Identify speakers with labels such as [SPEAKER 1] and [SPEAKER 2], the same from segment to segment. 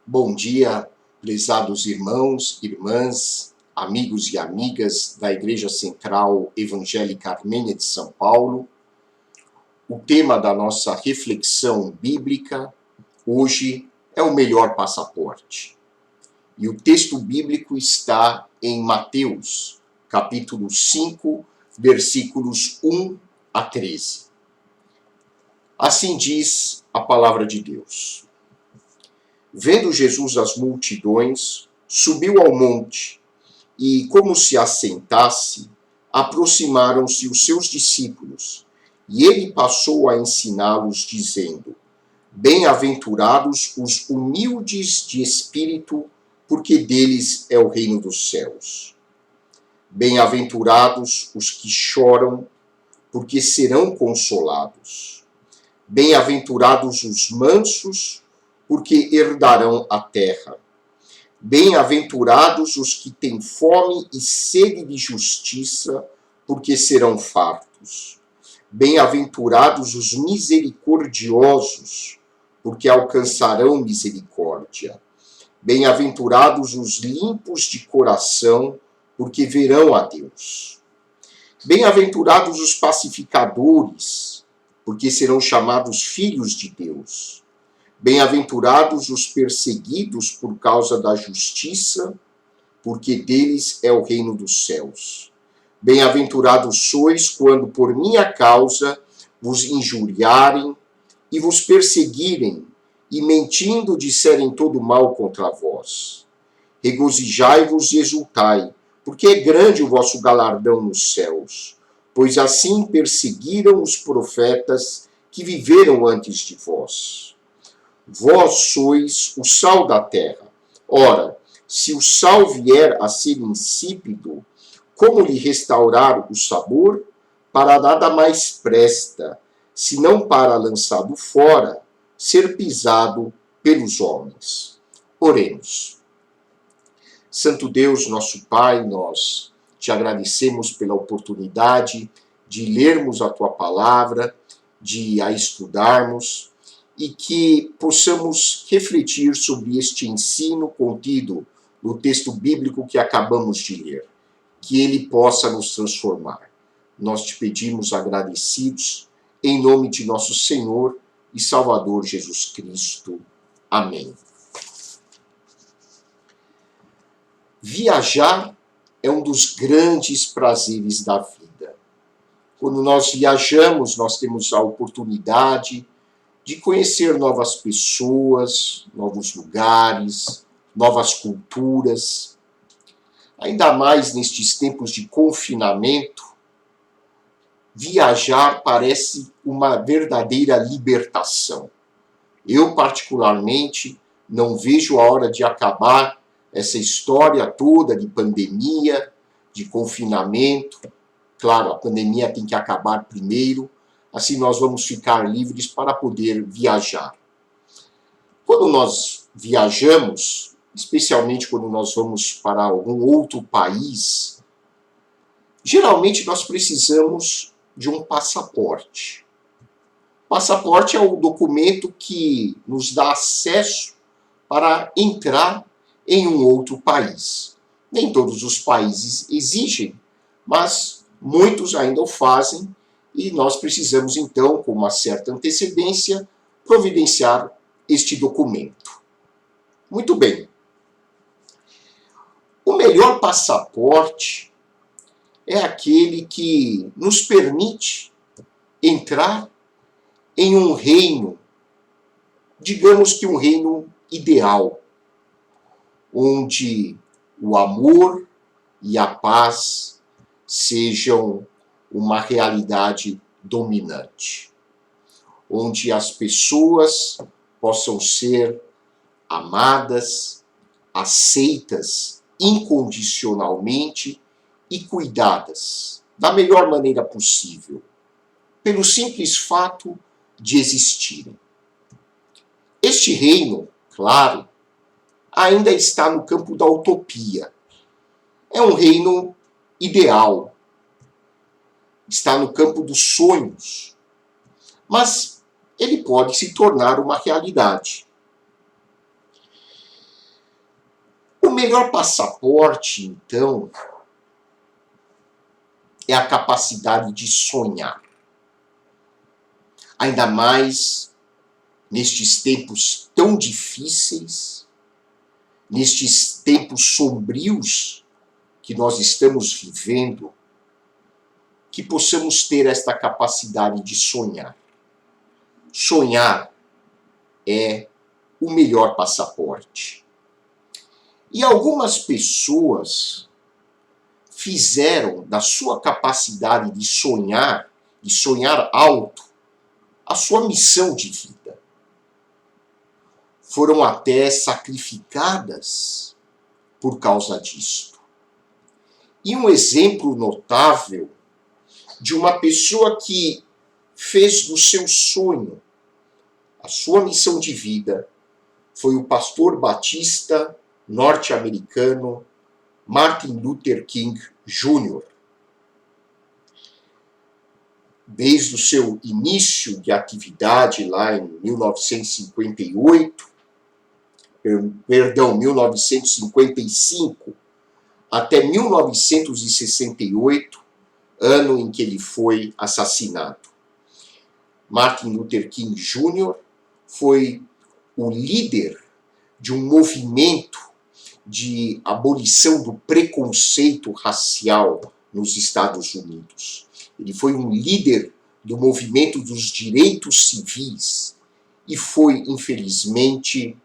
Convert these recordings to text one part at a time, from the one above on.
[SPEAKER 1] Bom dia, prezados irmãos, irmãs, amigos e amigas da Igreja Central Evangélica Armênia de São Paulo. O tema da nossa reflexão bíblica hoje é o melhor passaporte. E o texto bíblico está em Mateus, capítulo 5, versículos 1 a 13. Assim diz a palavra de Deus. Vendo Jesus as multidões, subiu ao monte, e, como se assentasse, aproximaram-se os seus discípulos, e ele passou a ensiná-los, dizendo: Bem-aventurados os humildes de espírito, porque deles é o reino dos céus. Bem-aventurados os que choram, porque serão consolados. Bem-aventurados os mansos, porque herdarão a terra. Bem-aventurados os que têm fome e sede de justiça, porque serão fartos. Bem-aventurados os misericordiosos, porque alcançarão misericórdia. Bem-aventurados os limpos de coração, porque verão a Deus. Bem-aventurados os pacificadores, porque serão chamados filhos de Deus. Bem-aventurados os perseguidos por causa da justiça, porque deles é o reino dos céus. Bem-aventurados sois quando por minha causa vos injuriarem e vos perseguirem, e mentindo disserem todo mal contra vós. Regozijai-vos e exultai, porque é grande o vosso galardão nos céus, pois assim perseguiram os profetas que viveram antes de vós. Vós sois o sal da terra. Ora, se o sal vier a ser insípido, como lhe restaurar o sabor? Para nada mais presta, senão para, lançado fora, ser pisado pelos homens. Oremos. Santo Deus, nosso Pai, nós te agradecemos pela oportunidade de lermos a tua palavra, de a estudarmos, e que possamos refletir sobre este ensino contido no texto bíblico que acabamos de ler. Que ele possa nos transformar. Nós te pedimos agradecidos, em nome de nosso Senhor e Salvador Jesus Cristo. Amém. Viajar é um dos grandes prazeres da vida. Quando nós viajamos, nós temos a oportunidade de conhecer novas pessoas, novos lugares, novas culturas. Ainda mais nestes tempos de confinamento, viajar parece uma verdadeira libertação. Eu, particularmente, não vejo a hora de acabar essa história toda de pandemia, de confinamento. Claro, a pandemia tem que acabar primeiro, assim nós vamos ficar livres para poder viajar. Quando nós viajamos, especialmente quando nós vamos para algum outro país, geralmente nós precisamos de um passaporte. Passaporte é o documento que nos dá acesso para entrar em um outro país. Nem todos os países exigem, mas muitos ainda o fazem, e nós precisamos, então, com uma certa antecedência, providenciar este documento. Muito bem. O melhor passaporte é aquele que nos permite entrar em um reino, digamos que um reino ideal, onde o amor e a paz sejam uma realidade dominante, onde as pessoas possam ser amadas, aceitas incondicionalmente e cuidadas da melhor maneira possível, pelo simples fato de existirem. Este reino, claro, ainda está no campo da utopia. É um reino ideal, está no campo dos sonhos, mas ele pode se tornar uma realidade. melhor passaporte, então, é a capacidade de sonhar. Ainda mais nestes tempos tão difíceis, nestes tempos sombrios que nós estamos vivendo, que possamos ter esta capacidade de sonhar. Sonhar é o melhor passaporte. E algumas pessoas fizeram da sua capacidade de sonhar, e sonhar alto, a sua missão de vida. Foram até sacrificadas por causa disto. E um exemplo notável de uma pessoa que fez do seu sonho a sua missão de vida foi o pastor batista norte-americano Martin Luther King Jr. Desde o seu início de atividade lá em 1955, até 1968, ano em que ele foi assassinado. Martin Luther King Jr. foi o líder de um movimento de abolição do preconceito racial nos Estados Unidos. Ele foi um líder do movimento dos direitos civis e foi, infelizmente,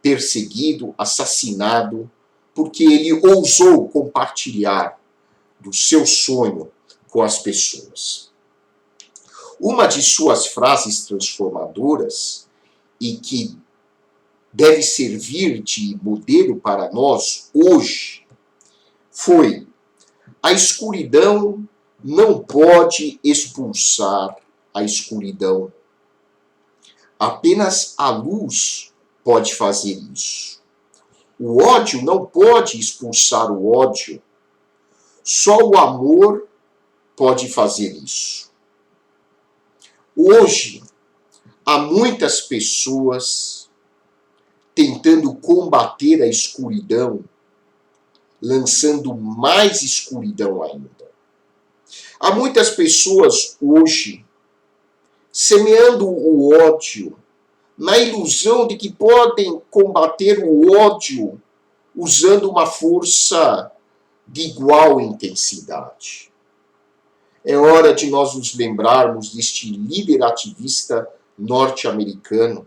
[SPEAKER 1] perseguido, assassinado, porque ele ousou compartilhar do seu sonho com as pessoas. Uma de suas frases transformadoras, e que deve servir de modelo para nós hoje, foi: a escuridão não pode expulsar a escuridão. Apenas a luz pode fazer isso. O ódio não pode expulsar o ódio. Só o amor pode fazer isso. Hoje, há muitas pessoas tentando combater a escuridão, lançando mais escuridão ainda. Há muitas pessoas hoje semeando o ódio, na ilusão de que podem combater o ódio usando uma força de igual intensidade. É hora de nós nos lembrarmos deste líder ativista norte-americano.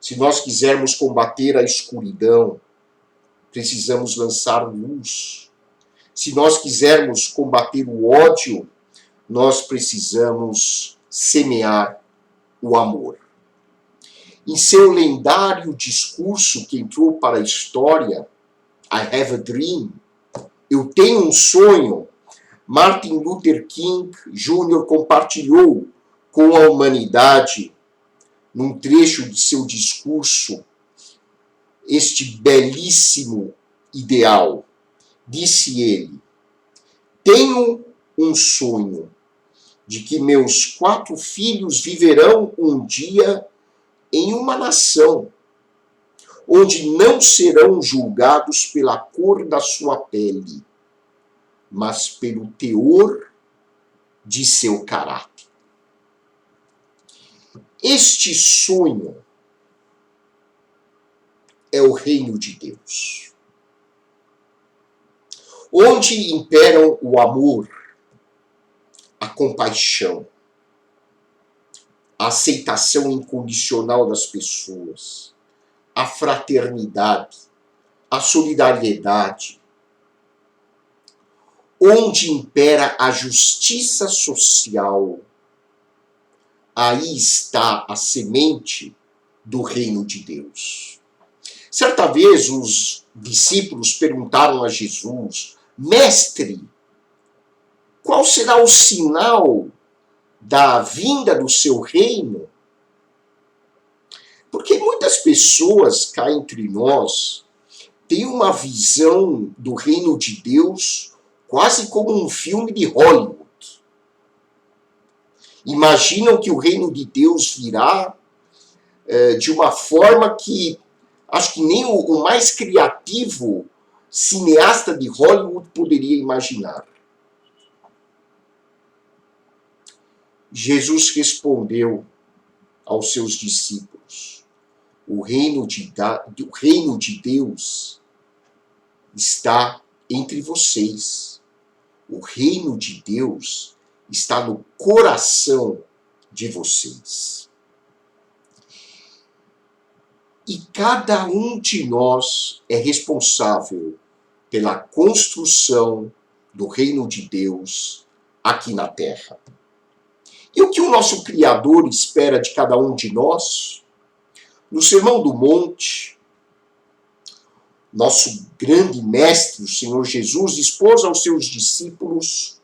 [SPEAKER 1] Se nós quisermos combater a escuridão, precisamos lançar luz. Se nós quisermos combater o ódio, nós precisamos semear o amor. Em seu lendário discurso que entrou para a história, I Have a Dream, eu tenho um sonho, Martin Luther King Jr. compartilhou com a humanidade, num trecho de seu discurso, este belíssimo ideal. Disse ele: tenho um sonho de que meus 4 filhos viverão um dia em uma nação onde não serão julgados pela cor da sua pele, mas pelo teor de seu caráter. Este sonho é o reino de Deus, onde imperam o amor, a compaixão, a aceitação incondicional das pessoas, a fraternidade, a solidariedade, onde impera a justiça social. Aí está a semente do reino de Deus. Certa vez os discípulos perguntaram a Jesus: Mestre, qual será o sinal da vinda do seu reino? Porque muitas pessoas cá entre nós têm uma visão do reino de Deus quase como um filme de Hollywood. Imaginam que o reino de Deus virá de uma forma que acho que nem o mais criativo cineasta de Hollywood poderia imaginar. Jesus respondeu aos seus discípulos: o reino de Deus está entre vocês. O reino de Deus está no coração de vocês. E cada um de nós é responsável pela construção do reino de Deus aqui na Terra. E o que o nosso Criador espera de cada um de nós? No Sermão do Monte, nosso grande mestre, o Senhor Jesus, expôs aos seus discípulos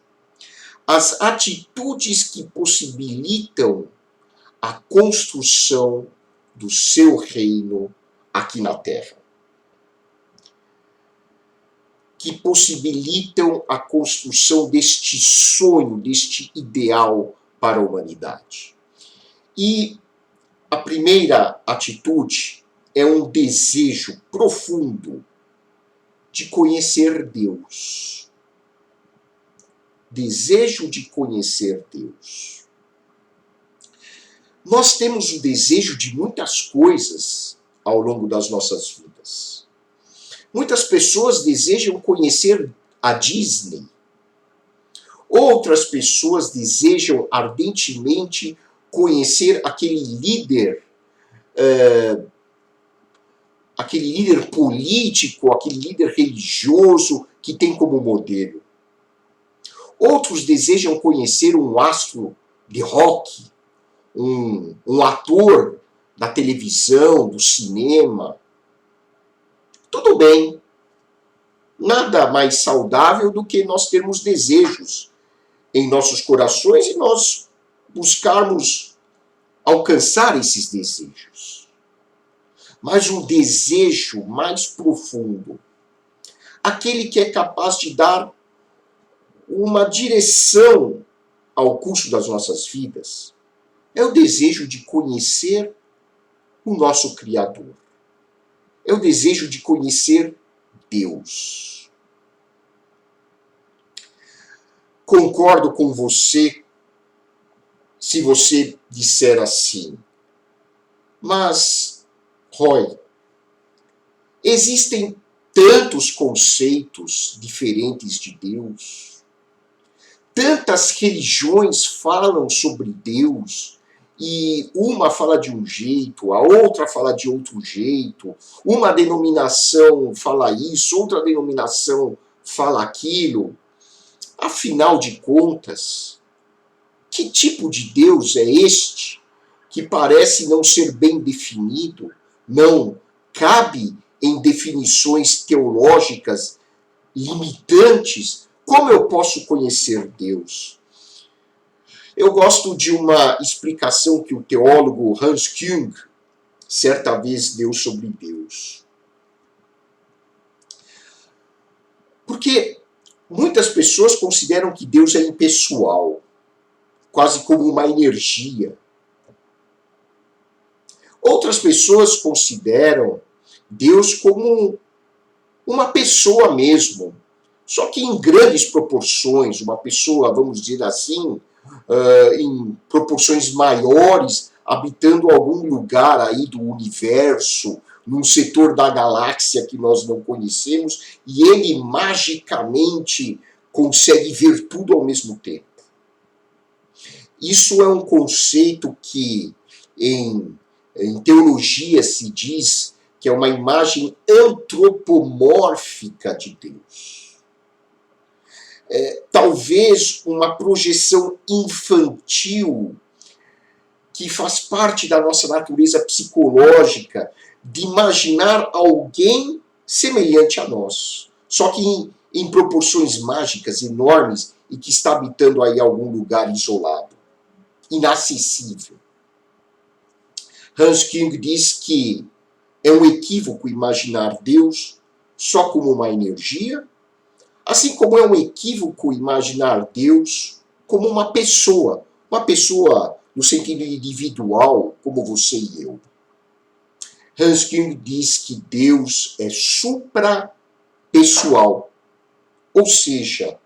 [SPEAKER 1] as atitudes que possibilitam a construção do seu reino aqui na Terra. Que possibilitam a construção deste sonho, deste ideal para a humanidade. E a primeira atitude é um desejo profundo de conhecer Deus. Desejo de conhecer Deus. Nós temos o desejo de muitas coisas ao longo das nossas vidas. Muitas pessoas desejam conhecer a Disney. Outras pessoas desejam ardentemente conhecer aquele líder político, aquele líder religioso que tem como modelo. Outros desejam conhecer um astro de rock, um ator da televisão, do cinema. Tudo bem. Nada mais saudável do que nós termos desejos em nossos corações e nós buscarmos alcançar esses desejos. Mas um desejo mais profundo, aquele que é capaz de dar uma direção ao curso das nossas vidas, é o desejo de conhecer o nosso Criador. É o desejo de conhecer Deus. Concordo com você se você disser assim, mas, Roy, existem tantos conceitos diferentes de Deus, tantas religiões falam sobre Deus, e uma fala de um jeito, a outra fala de outro jeito, uma denominação fala isso, outra denominação fala aquilo. Afinal de contas, que tipo de Deus é este que parece não ser bem definido, não cabe em definições teológicas limitantes? Como eu posso conhecer Deus? Eu gosto de uma explicação que o teólogo Hans Küng certa vez deu sobre Deus. Porque muitas pessoas consideram que Deus é impessoal, quase como uma energia. Outras pessoas consideram Deus como uma pessoa mesmo, só que em grandes proporções, uma pessoa, vamos dizer assim, em proporções maiores, habitando algum lugar aí do universo, num setor da galáxia que nós não conhecemos, e ele magicamente consegue ver tudo ao mesmo tempo. Isso é um conceito que em teologia se diz que é uma imagem antropomórfica de Deus. Talvez uma projeção infantil que faz parte da nossa natureza psicológica de imaginar alguém semelhante a nós, só que em proporções mágicas enormes e que está habitando aí algum lugar isolado, inacessível. Hans Küng diz que é um equívoco imaginar Deus só como uma energia, assim como é um equívoco imaginar Deus como uma pessoa no sentido individual, como você e eu. Hans Küng diz que Deus é pessoal. Ou seja,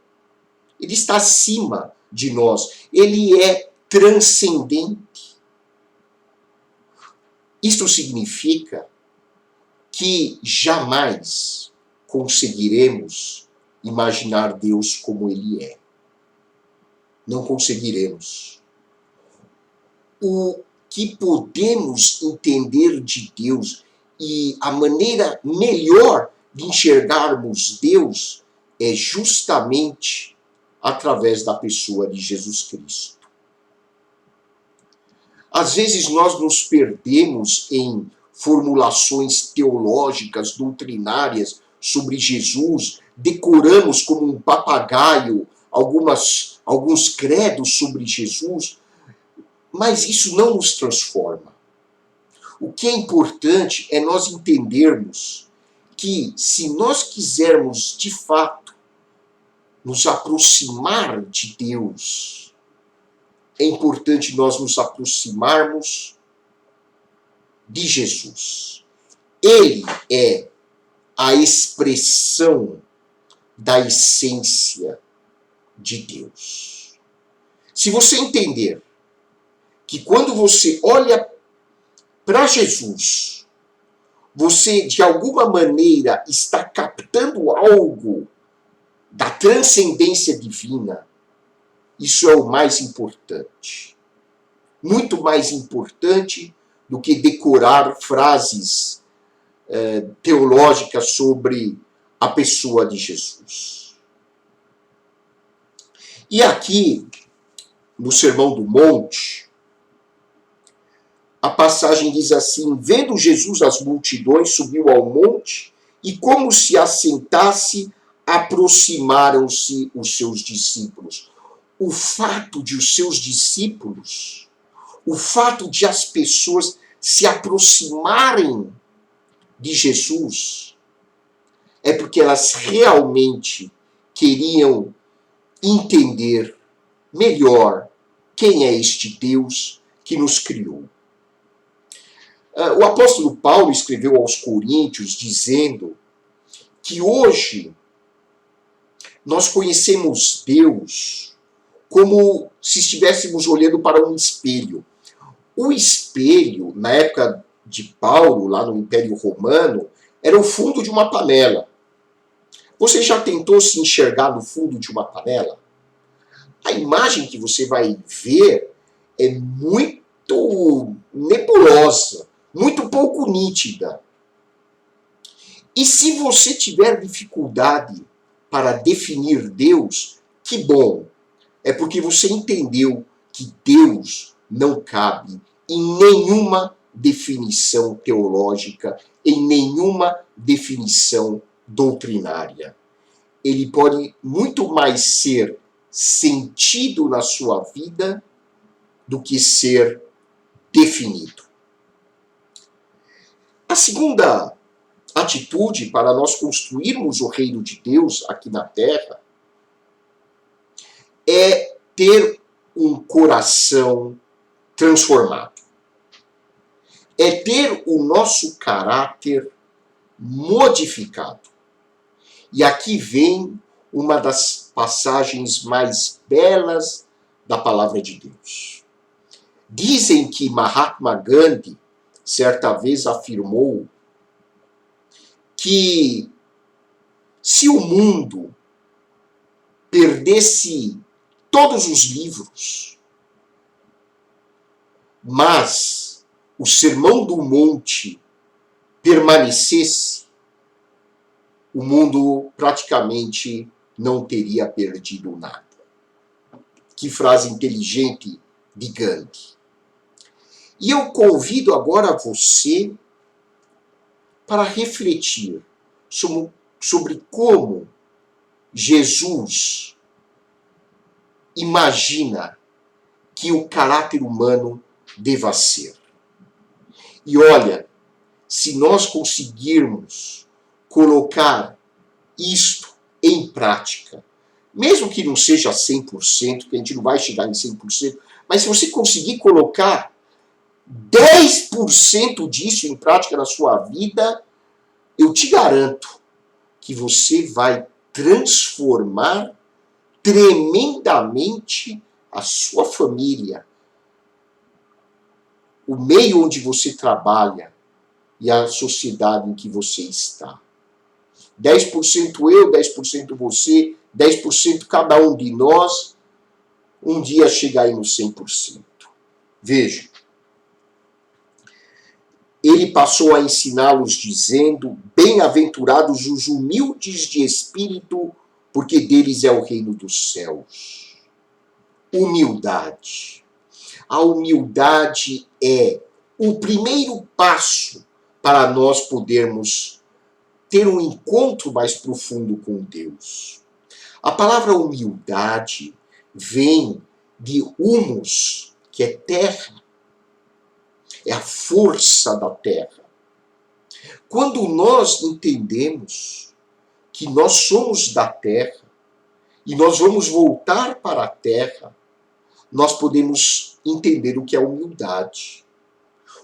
[SPEAKER 1] ele está acima de nós. Ele é transcendente. Isto significa que jamais conseguiremos imaginar Deus como ele é. Não conseguiremos. O que podemos entender de Deus e a maneira melhor de enxergarmos Deus é justamente através da pessoa de Jesus Cristo. Às vezes nós nos perdemos em formulações teológicas, doutrinárias sobre Jesus, decoramos como um papagaio alguns credos sobre Jesus, mas isso não nos transforma. O que é importante é nós entendermos que se nós quisermos de fato nos aproximar de Deus, é importante nós nos aproximarmos de Jesus. Ele é a expressão da essência de Deus. Se você entender que quando você olha para Jesus, você de alguma maneira está captando algo da transcendência divina, isso é o mais importante. Muito mais importante do que decorar frases teológicas sobre a pessoa de Jesus. E aqui, no Sermão do Monte, a passagem diz assim: vendo Jesus as multidões, subiu ao monte, e como se assentasse, aproximaram-se os seus discípulos. O fato de os seus discípulos, o fato de as pessoas se aproximarem de Jesus, é porque elas realmente queriam entender melhor quem é este Deus que nos criou. O apóstolo Paulo escreveu aos Coríntios dizendo que hoje nós conhecemos Deus como se estivéssemos olhando para um espelho. O espelho, na época de Paulo, lá no Império Romano, era o fundo de uma panela. Você já tentou se enxergar no fundo de uma panela? A imagem que você vai ver é muito nebulosa, muito pouco nítida. E se você tiver dificuldade para definir Deus, que bom! É porque você entendeu que Deus não cabe em nenhuma definição teológica, em nenhuma definição doutrinária. Ele pode muito mais ser sentido na sua vida do que ser definido. A segunda atitude para nós construirmos o reino de Deus aqui na Terra é ter um coração transformado. É ter o nosso caráter modificado. E aqui vem uma das passagens mais belas da palavra de Deus. Dizem que Mahatma Gandhi certa vez afirmou que se o mundo perdesse todos os livros, mas o Sermão do Monte permanecesse, o mundo praticamente não teria perdido nada. Que frase inteligente de Gandhi. E eu convido agora você para refletir sobre como Jesus imagina que o caráter humano deva ser. E olha, se nós conseguirmos colocar isto em prática, mesmo que não seja 100%, que a gente não vai chegar em 100%, mas se você conseguir colocar 10% disso em prática na sua vida, eu te garanto que você vai transformar tremendamente a sua família, o meio onde você trabalha e a sociedade em que você está. 10% eu, 10% você, 10% cada um de nós, um dia chegar aí no 100%. Veja, ele passou a ensiná-los dizendo: bem-aventurados os humildes de espírito, porque deles é o reino dos céus. Humildade. A humildade é o primeiro passo para nós podermos ter um encontro mais profundo com Deus. A palavra humildade vem de humus, que é terra. É a força da terra. Quando nós entendemos que nós somos da terra e nós vamos voltar para a terra, nós podemos entender o que é humildade.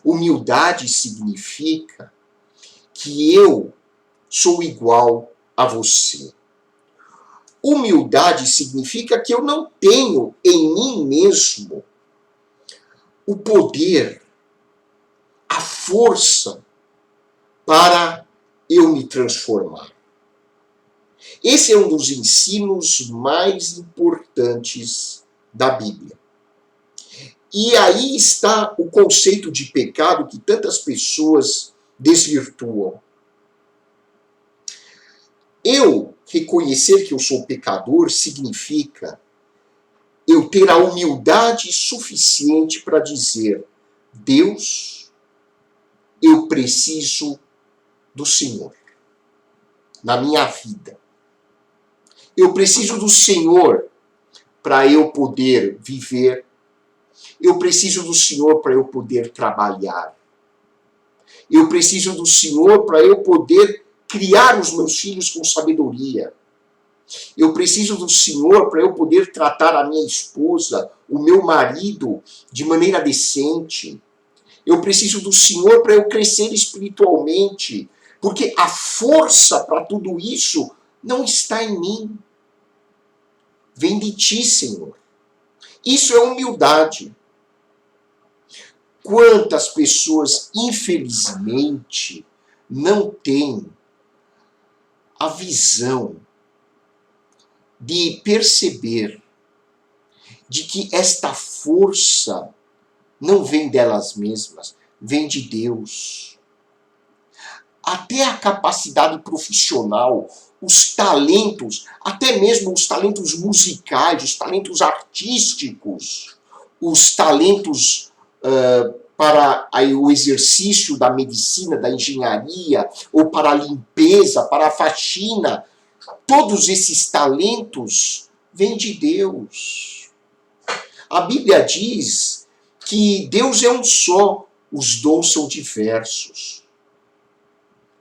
[SPEAKER 1] Humildade significa que eu sou igual a você. Humildade significa que eu não tenho em mim mesmo o poder, a força para eu me transformar. Esse é um dos ensinos mais importantes da Bíblia. E aí está o conceito de pecado que tantas pessoas desvirtuam. Eu reconhecer que eu sou pecador significa eu ter a humildade suficiente para dizer: Deus, eu preciso do Senhor na minha vida. Eu preciso do Senhor para eu poder viver. Eu preciso do Senhor para eu poder trabalhar. Eu preciso do Senhor para eu poder criar os meus filhos com sabedoria. Eu preciso do Senhor para eu poder tratar a minha esposa, o meu marido, de maneira decente. Eu preciso do Senhor para eu crescer espiritualmente, porque a força para tudo isso não está em mim. Vem de ti, Senhor. Isso é humildade. Quantas pessoas, infelizmente, não têm a visão de perceber de que esta força não vem delas mesmas, vem de Deus. Até a capacidade profissional, os talentos, até mesmo os talentos musicais, os talentos artísticos, os talentos para o exercício da medicina, da engenharia, ou para a limpeza, para a faxina, todos esses talentos vêm de Deus. A Bíblia diz que Deus é um só, os dons são diversos.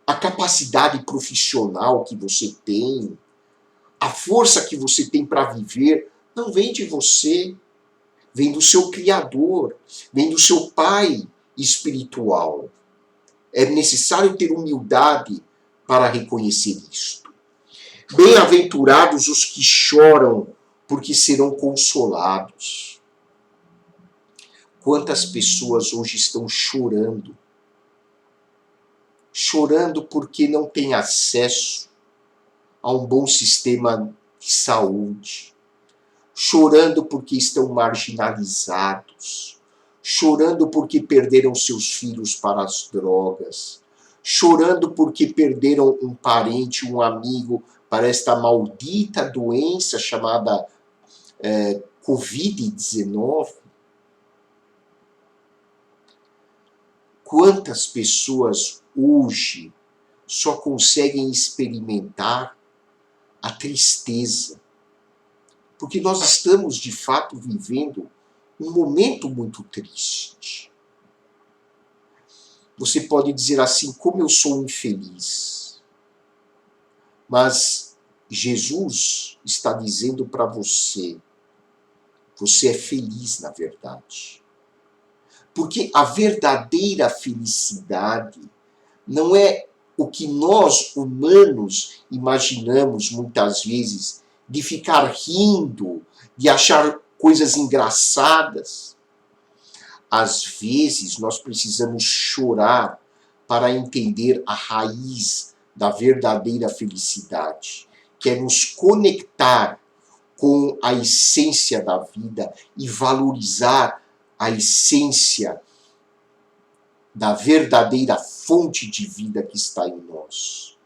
[SPEAKER 1] A capacidade profissional que você tem, a força que você tem para viver, não vem de você, vem do seu Criador, vem do seu Pai espiritual. É necessário ter humildade para reconhecer isto. Bem-aventurados os que choram, porque serão consolados. Quantas pessoas hoje estão chorando? Chorando porque não têm acesso a um bom sistema de saúde. Chorando porque estão marginalizados. Chorando porque perderam seus filhos para as drogas. Chorando porque perderam um parente, um amigo para esta maldita doença chamada Covid-19. Quantas pessoas hoje só conseguem experimentar a tristeza? Porque nós estamos, de fato, vivendo um momento muito triste. Você pode dizer assim: como eu sou infeliz. Mas Jesus está dizendo para você: você é feliz na verdade. Porque a verdadeira felicidade não é o que nós, humanos, imaginamos muitas vezes, de ficar rindo, de achar coisas engraçadas. Às vezes, nós precisamos chorar para entender a raiz da verdadeira felicidade, que é nos conectar com a essência da vida e valorizar a essência da verdadeira fonte de vida que está em nós.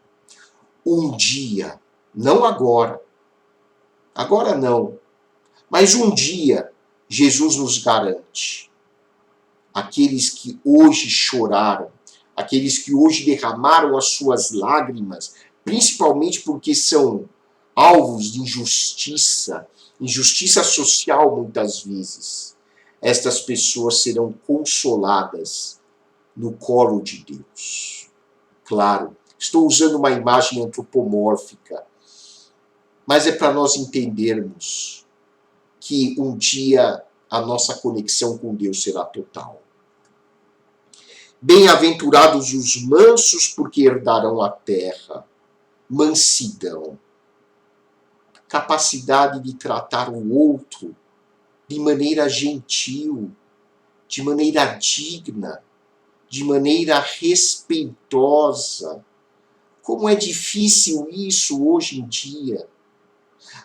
[SPEAKER 1] Um dia, não agora não, mas um dia, Jesus nos garante, aqueles que hoje choraram, aqueles que hoje derramaram as suas lágrimas, principalmente porque são alvos de injustiça, injustiça social muitas vezes, estas pessoas serão consoladas no colo de Deus. Claro, estou usando uma imagem antropomórfica, mas é para nós entendermos que um dia a nossa conexão com Deus será total. Bem-aventurados os mansos, porque herdarão a terra. Mansidão. Capacidade de tratar o outro de maneira gentil, de maneira digna, de maneira respeitosa. Como é difícil isso hoje em dia.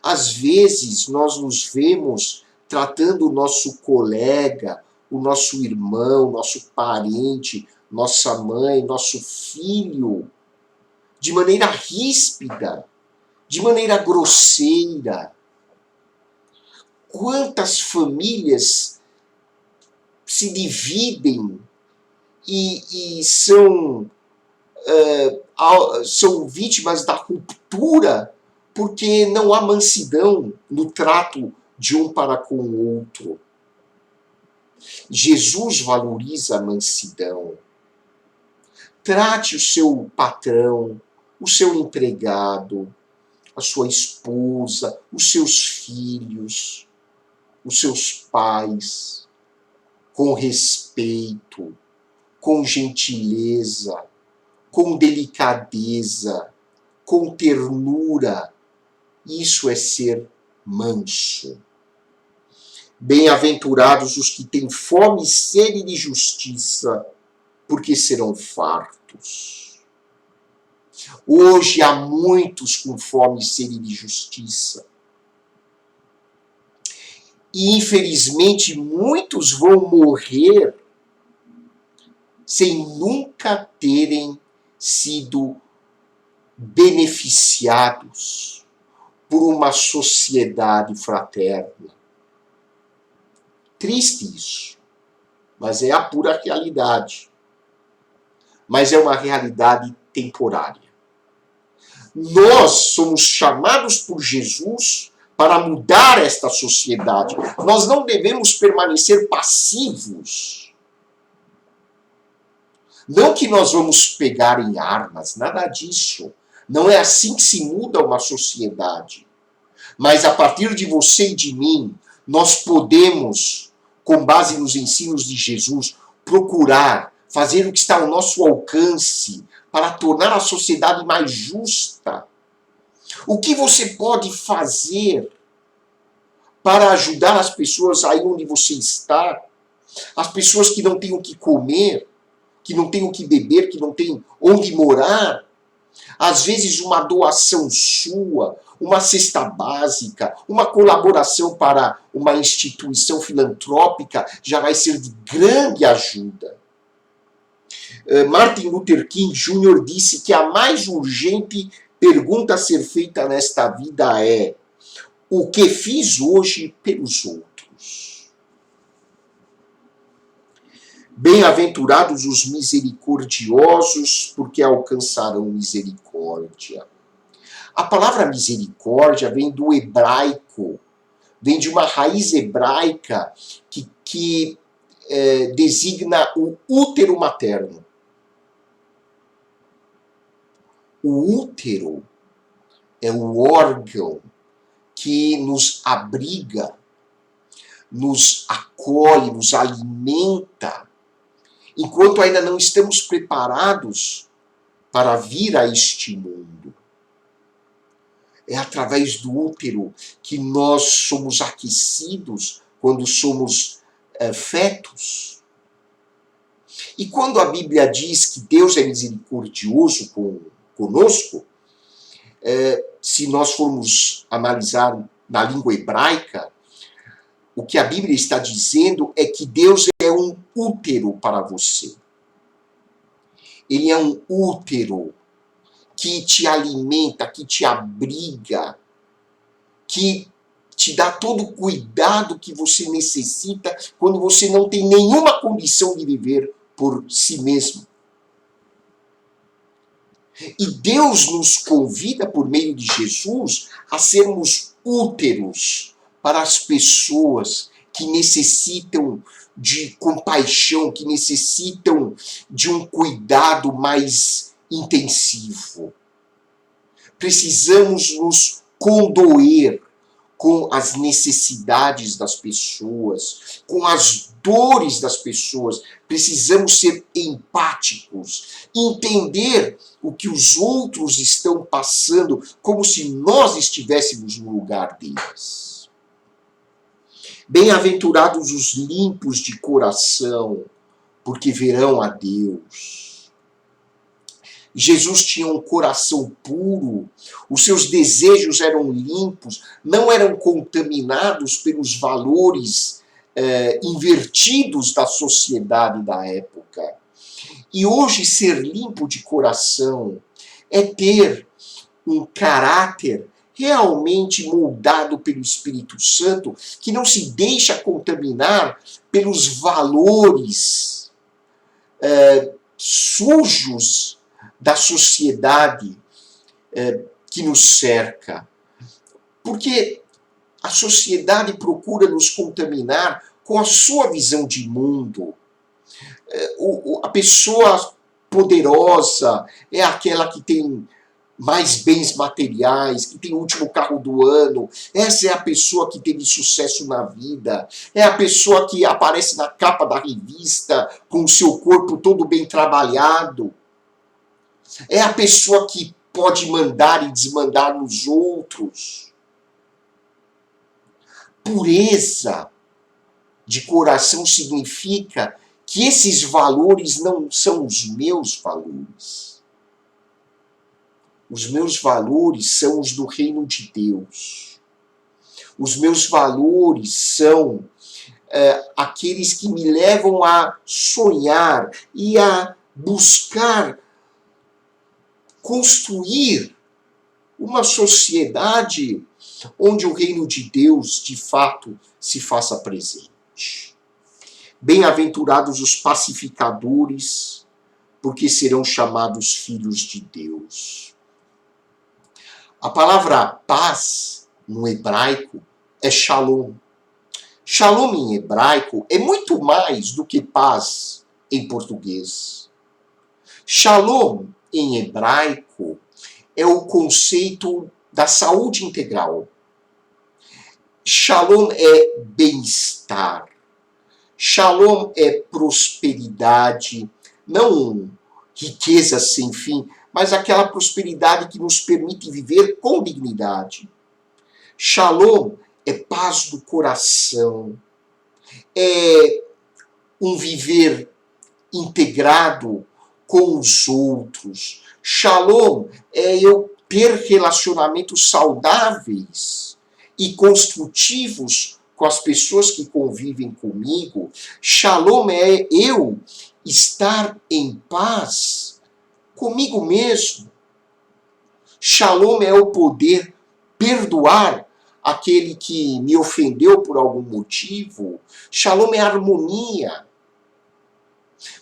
[SPEAKER 1] Às vezes nós nos vemos tratando o nosso colega, o nosso irmão, nosso parente, nossa mãe, nosso filho, de maneira ríspida, de maneira grosseira. Quantas famílias se dividem e são vítimas da ruptura porque não há mansidão no trato de um para com o outro. Jesus valoriza a mansidão. Trate o seu patrão, o seu empregado, a sua esposa, os seus filhos, os seus pais, com respeito, com gentileza, com delicadeza, com ternura. Isso é ser manso. Bem-aventurados os que têm fome e sede de justiça, porque serão fartos. Hoje há muitos com fome e sede de justiça. E, infelizmente, muitos vão morrer sem nunca terem sido beneficiados por uma sociedade fraterna. Triste isso, mas é a pura realidade. Mas é uma realidade temporária. Nós somos chamados por Jesus para mudar esta sociedade. Nós não devemos permanecer passivos. Não que nós vamos pegar em armas, nada disso. Não é assim que se muda uma sociedade. Mas a partir de você e de mim, nós podemos, com base nos ensinos de Jesus, procurar fazer o que está ao nosso alcance para tornar a sociedade mais justa. O que você pode fazer para ajudar as pessoas aí onde você está? As pessoas que não têm o que comer, que não têm o que beber, que não têm onde morar. Às vezes uma doação sua, uma cesta básica, uma colaboração para uma instituição filantrópica já vai ser de grande ajuda. Martin Luther King Jr. disse que a mais urgente pergunta a ser feita nesta vida é: o que fiz hoje pelos outros? Bem-aventurados os misericordiosos, porque alcançarão misericórdia. A palavra misericórdia vem do hebraico, vem de uma raiz hebraica que designa o útero materno. O útero é o órgão que nos abriga, nos acolhe, nos alimenta, enquanto ainda não estamos preparados para vir a este mundo. É através do útero que nós somos aquecidos quando somos fetos. E quando a Bíblia diz que Deus é misericordioso conosco, se nós formos analisar na língua hebraica, o que a Bíblia está dizendo é que Deus é um útero para você. Ele é um útero que te alimenta, que te abriga, que te dá todo o cuidado que você necessita quando você não tem nenhuma condição de viver por si mesmo. E Deus nos convida, por meio de Jesus, a sermos úteros para as pessoas que necessitam de compaixão, que necessitam de um cuidado mais intensivo. Precisamos nos condoer com as necessidades das pessoas, com as dores das pessoas. Precisamos ser empáticos, entender o que os outros estão passando, como se nós estivéssemos no lugar deles. Bem-aventurados os limpos de coração, porque verão a Deus. Jesus tinha um coração puro, os seus desejos eram limpos, não eram contaminados pelos valores invertidos da sociedade da época. E hoje ser limpo de coração é ter um caráter realmente moldado pelo Espírito Santo, que não se deixa contaminar pelos valores sujos da sociedade que nos cerca. Porque a sociedade procura nos contaminar com a sua visão de mundo. A pessoa poderosa é aquela que tem mais bens materiais, que tem o último carro do ano. Essa é a pessoa que teve sucesso na vida. É a pessoa que aparece na capa da revista com o seu corpo todo bem trabalhado. É a pessoa que pode mandar e desmandar nos outros. Pureza de coração significa que esses valores não são os meus valores. Os meus valores são os do reino de Deus. Os meus valores são aqueles que me levam a sonhar e a buscar construir uma sociedade onde o reino de Deus, de fato, se faça presente. Bem-aventurados os pacificadores, porque serão chamados filhos de Deus. A palavra paz, no hebraico, é shalom. Shalom em hebraico é muito mais do que paz em português. Shalom em hebraico é o conceito da saúde integral. Shalom é bem-estar. Shalom é prosperidade, não riqueza sem fim, mas aquela prosperidade que nos permite viver com dignidade. Shalom é paz do coração, é um viver integrado com os outros. Shalom é eu ter relacionamentos saudáveis e construtivos com as pessoas que convivem comigo. Shalom é eu estar em paz comigo mesmo. Shalom é eu poder perdoar aquele que me ofendeu por algum motivo. Shalom é harmonia.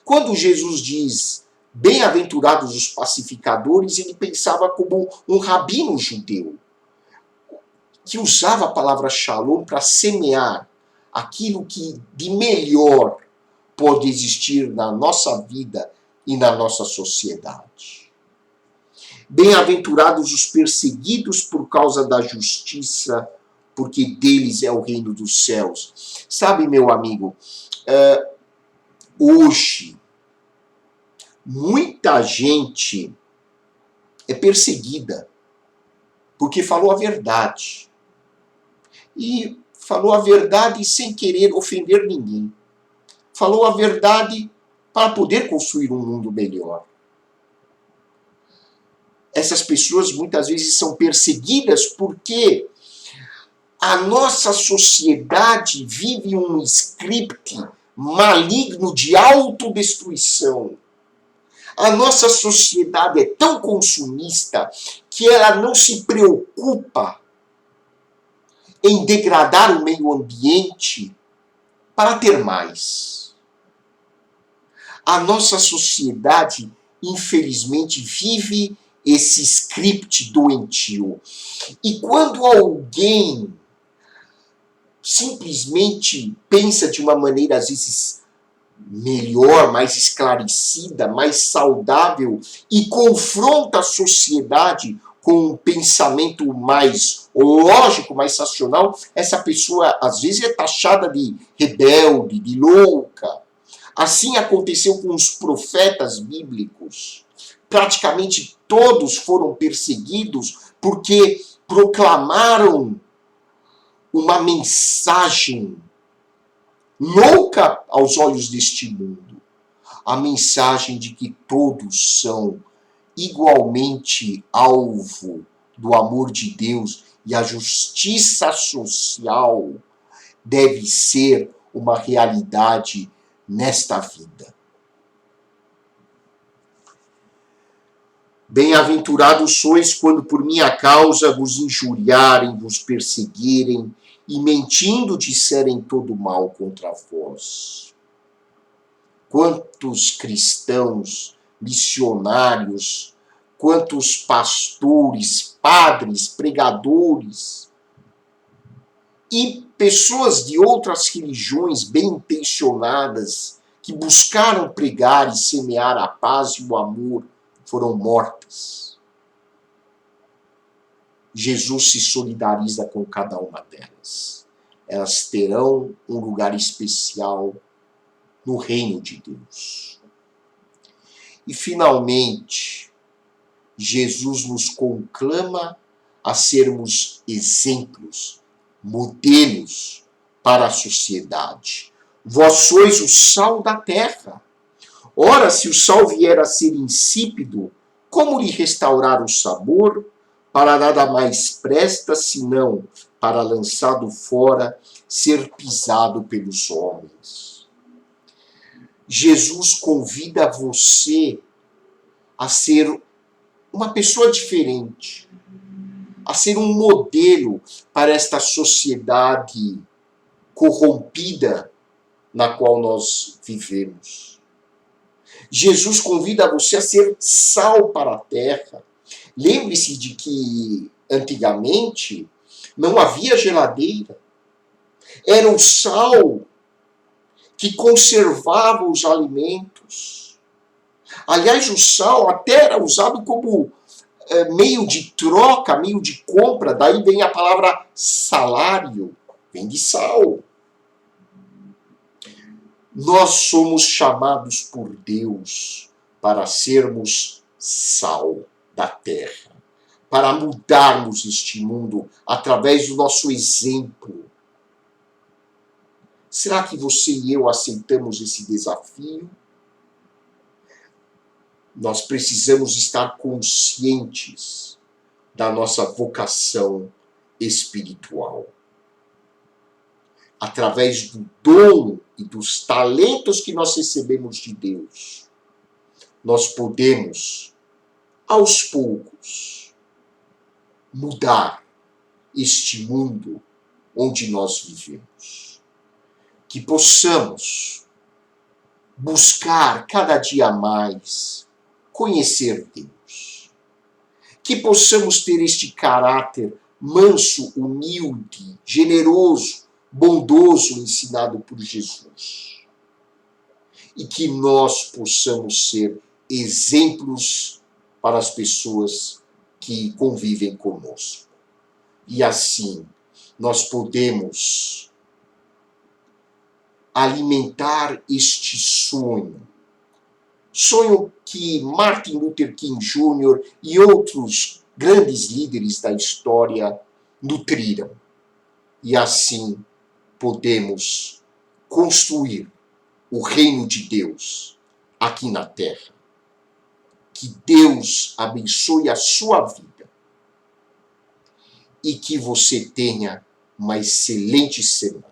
[SPEAKER 1] Quando Jesus diz bem-aventurados os pacificadores, ele pensava como um rabino judeu, que usava a palavra shalom para semear aquilo que de melhor pode existir na nossa vida e na nossa sociedade. Bem-aventurados os perseguidos por causa da justiça, porque deles é o reino dos céus. Sabe, meu amigo, hoje, muita gente é perseguida, porque falou a verdade. E falou a verdade sem querer ofender ninguém. Falou a verdade para poder construir um mundo melhor. Essas pessoas muitas vezes são perseguidas porque a nossa sociedade vive um script maligno de autodestruição. A nossa sociedade é tão consumista que ela não se preocupa em degradar o meio ambiente para ter mais. A nossa sociedade, infelizmente, vive esse script doentio. E quando alguém simplesmente pensa de uma maneira, às vezes, melhor, mais esclarecida, mais saudável, e confronta a sociedade com um pensamento mais lógico, mais racional, essa pessoa, às vezes, é taxada de rebelde, de louca. Assim aconteceu com os profetas bíblicos. Praticamente todos foram perseguidos porque proclamaram uma mensagem louca aos olhos deste mundo. A mensagem de que todos são igualmente alvo do amor de Deus e a justiça social deve ser uma realidade nesta vida. Bem-aventurados sois quando por minha causa vos injuriarem, vos perseguirem e mentindo disserem todo mal contra vós. Quantos cristãos, missionários, quantos pastores, padres, pregadores e pessoas de outras religiões bem-intencionadas que buscaram pregar e semear a paz e o amor foram mortas. Jesus se solidariza com cada uma delas. Elas terão um lugar especial no reino de Deus. E, finalmente, Jesus nos conclama a sermos exemplos, modelos para a sociedade. Vós sois o sal da terra. Ora, se o sal vier a ser insípido, como lhe restaurar o sabor? Para nada mais presta, senão para, lançado fora, ser pisado pelos homens. Jesus convida você a ser uma pessoa diferente, a ser um modelo para esta sociedade corrompida na qual nós vivemos. Jesus convida você a ser sal para a terra. Lembre-se de que, antigamente, não havia geladeira. Era o sal que conservava os alimentos. Aliás, o sal até era usado como meio de troca, meio de compra. Daí vem a palavra salário, vem de sal. Nós somos chamados por Deus para sermos sal da terra, para mudarmos este mundo através do nosso exemplo. Será que você e eu aceitamos esse desafio? Nós precisamos estar conscientes da nossa vocação espiritual. Através do dom e dos talentos que nós recebemos de Deus, nós podemos, aos poucos, mudar este mundo onde nós vivemos. Que possamos buscar cada dia mais conhecer Deus. Que possamos ter este caráter manso, humilde, generoso, bondoso ensinado por Jesus. E que nós possamos ser exemplos para as pessoas que convivem conosco. E assim nós podemos alimentar este sonho sonho que Martin Luther King Jr. e outros grandes líderes da história nutriram. E assim podemos construir o reino de Deus aqui na terra. Que Deus abençoe a sua vida e que você tenha uma excelente semana.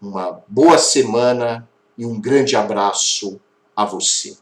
[SPEAKER 1] Uma boa semana e um grande abraço a você.